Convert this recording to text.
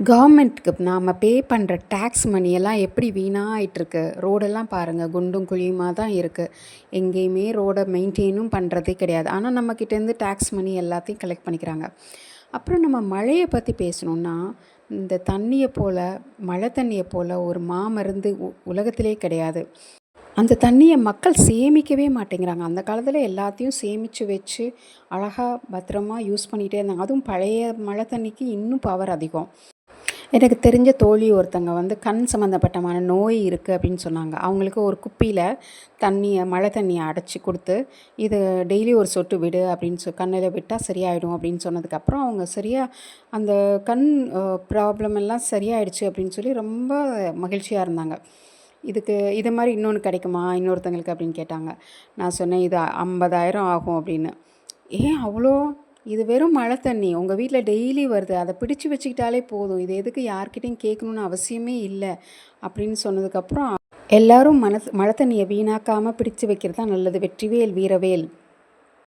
கவர்மெண்ட்டுக்கு நாம் பே பண்ணுற டேக்ஸ் மணியெல்லாம் எப்படி வீணாயிட்டிருக்கு. ரோடெல்லாம் பாருங்கள், குண்டும் குழியுமா தான் இருக்குது. எங்கேயுமே ரோடை மெயின்டெயினும் பண்ணுறதே கிடையாது. ஆனால் நம்மக்கிட்டேருந்து டேக்ஸ் மணி எல்லாத்தையும் கலெக்ட் பண்ணிக்கிறாங்க. அப்புறம் நம்ம மழையை பற்றி பேசணுன்னா, இந்த தண்ணியை போல், மழை தண்ணியை போல் ஒரு மாமருந்து உலகத்திலே கிடையாது. அந்த தண்ணியை மக்கள் சேமிக்கவே மாட்டேங்கிறாங்க. அந்த காலத்தில் எல்லாத்தையும் சேமித்து வச்சு அழகாக பத்திரமா யூஸ் பண்ணிகிட்டே இருந்தாங்க. அதுவும் பழைய மழை தண்ணிக்கு இன்னும் பவர் அதிகம். எனக்கு தெரிஞ்ச தோழி ஒருத்தங்க கண் சம்மந்தப்பட்டமான நோய் இருக்குது அப்படின்னு சொன்னாங்க. அவங்களுக்கு ஒரு குப்பியில் மழை தண்ணியை அடைச்சி கொடுத்து, இது டெய்லி ஒரு சொட்டு விடு அப்படின்னு கண்ணில் விட்டால் சரியாயிடும் அப்படின்னு சொன்னதுக்கப்புறம் அவங்க அந்த கண் ப்ராப்ளம் எல்லாம் சரியாயிடுச்சு அப்படின்னு சொல்லி ரொம்ப மகிழ்ச்சியாக இருந்தாங்க. இது மாதிரி இன்னொன்று கிடைக்குமா இன்னொருத்தங்களுக்கு அப்படின்னு கேட்டாங்க. நான் சொன்னேன், இது 50,000 ஆகும் அப்படின்னு. ஏன் அவ்வளோ? இது வெறும் மழை தண்ணி உங்கள் வீட்டில் டெய்லி வருது, அதை பிடிச்சி வச்சுக்கிட்டாலே போதும், இது எதுக்கு யார்கிட்டையும் கேட்கணுன்னு அவசியமே இல்லை அப்படின்னு சொன்னதுக்கப்புறம் எல்லாரும் மழை தண்ணியை வீணாக்காமல் பிடிச்சு வைக்கிறது தான் நல்லது. வெற்றிவேல் வீரவேல்.